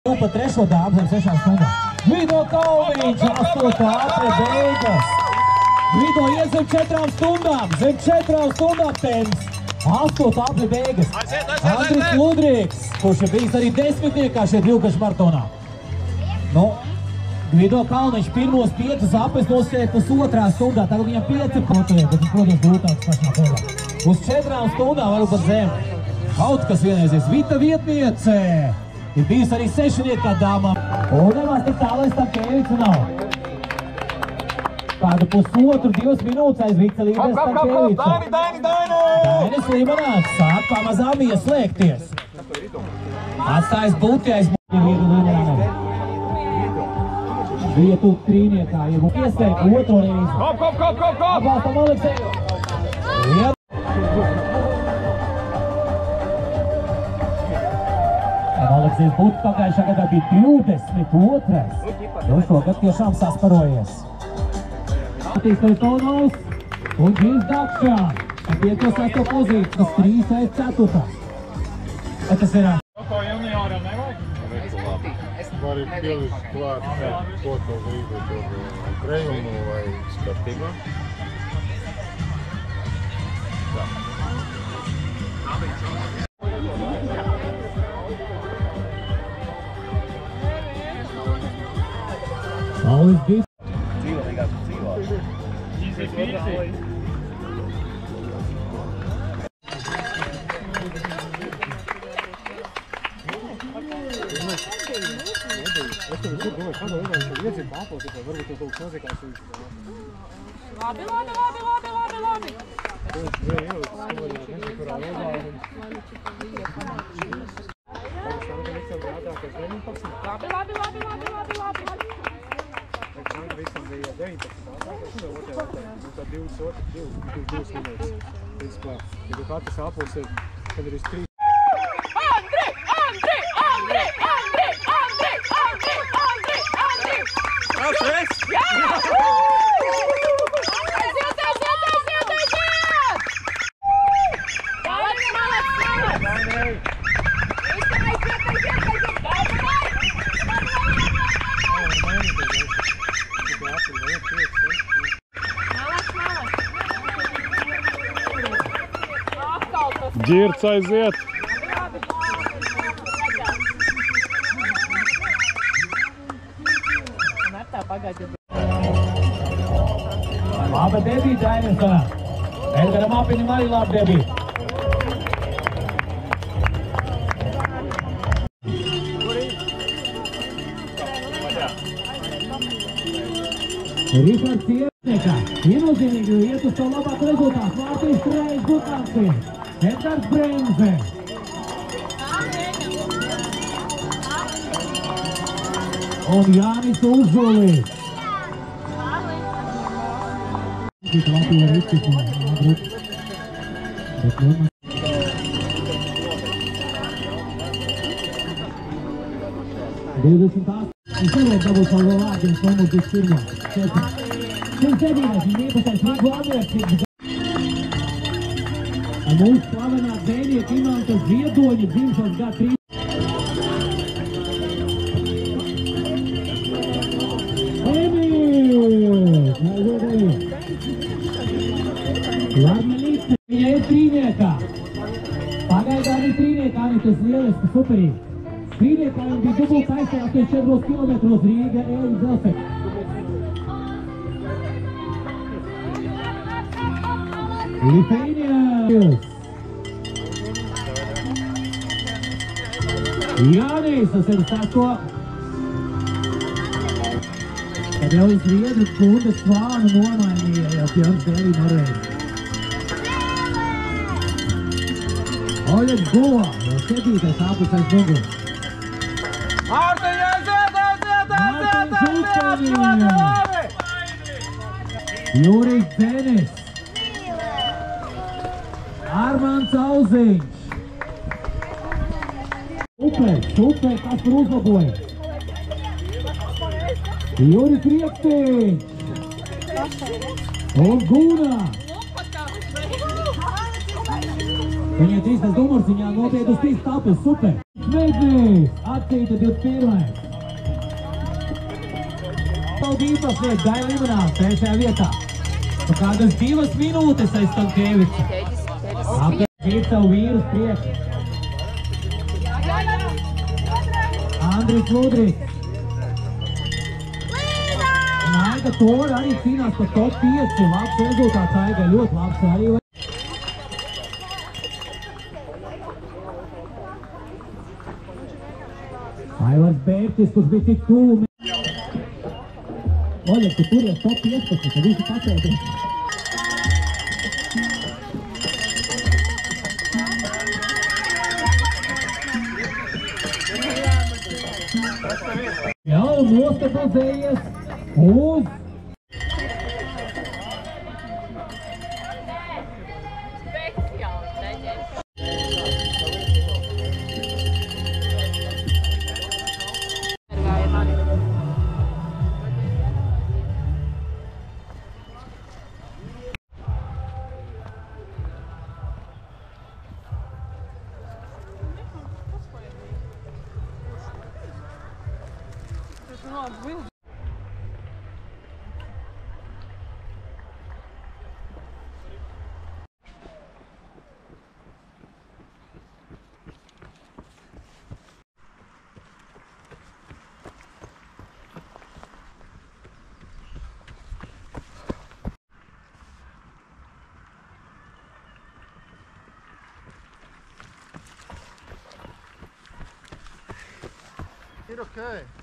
Pa trešo dāmu zem 6 stundām. Gvido Kalniņš, 8. apre beigas. Gvido iet zem 4 stundām, zem 4 stundām temps. 8. apre beigas. Andris Ludrīgs, kurš ir bijis arī 10. šeit Vilkašu maratonā. Nu, Gvido Kalniņš pirmos 5 apes nosēja pusotrā stundā, tagad viņam 5 potojē, bet, protams, grūtāks pašā pēdā. Uz 4 stundām varu pat zem. Kaut kas vienreizies. Vita Vietniece. Ir bijis arī 6-niekā dāmām. Un nemaz tik tālais Stankēvicu nav. Kādu pusotru, 2 minūtes aiz vicelīders Stankēvicu. Dainis Limanāks sāk pamazām ieslēgties. Atstājas Buti aiz vietu Limanānu. Vietu trīniekā ir ieslēgt otro reizi. Atbalstam Alekseju. Aleksejs Buti pagājušā gadā bija 22. Nu šogad tiešām sasparojies. Attīstais Tonovs un Džins Dakšā. 5-6 pozīcijas, 3-4. Vai tas ir? Ko junioram nevajag? Vari pielikt klāt, ko to līgu, to grejumu vai skatībā. Saulis bija. Dzīvolīgās un dzīvās. Visi. Es tev domāju, kādā veidā viņš tev iedzird apos, varbūt tev kaut kas nozīkās viņš. Labi. Viņš bija ielicis, nezinu, kurā veidā. Labi. Visam bija 19. Tā 22 minūtes. Principā, ja tu katrs apos ir, kad ir 3. Andri! Jā! Ģirts aiziet! Laba debija Dainisam. Edgaram Apinim arī laba debija. Rihards Iesniekā. Viennozīmīgi iet uz savu labāku rezultātu. Mārtiņš Trējs Gutansins. Edgars Bremze. Un Jānis Uzulīts. Latvija ir izskatījuma grupa. 28. Un šodien dabūt savu vēl vārdiem numur 21. 107. un 11. Rīgu Amerikas. Mūsu slavenā dzēnieka Imanta Ziedoņa dzimšanas gada 3. Emīls! Larmelīte, viņa ir trīniekā. Pagaidā arī trīniekā, arī tas lieliski, superīgi. Trīniekā viņa bija dubult aizstāja 4 kilometros Rīga, Ēļu Zelsek. Litēņās. Jānis, tas ir sako. Kad jau iz Viedru Kundes Svānu nomainīja jau Pjons Dēvi Norvēģi. Oļeģis Gulā, jau 7. apus aiz muguras. Mārtiņš Jūrijs Dzenis. Armands Auziņš. Super, kas par uzlaboja. Juris Riektiņš. Un Guna. Viņai 13 numurs, viņā nopiet uz 3 tapes, super! Medvijs, atcīta 21. Paldies, liek, Daila Limonāts, 3. vietā. Pa kādas 2 minūtes aiz Stankēviča. Apgīt savu vīru uz priekšu. Andris Ludriks. Un Aiga Tora arī cīnās par top 5. Labs rezultāts Aigai, ļoti labs arī. Aivars Bērtis, kurš bija tik tuvu. Oļek, tu turies top 15, tad visi pasēdi. Jau nostabilizējies uz... You're okay.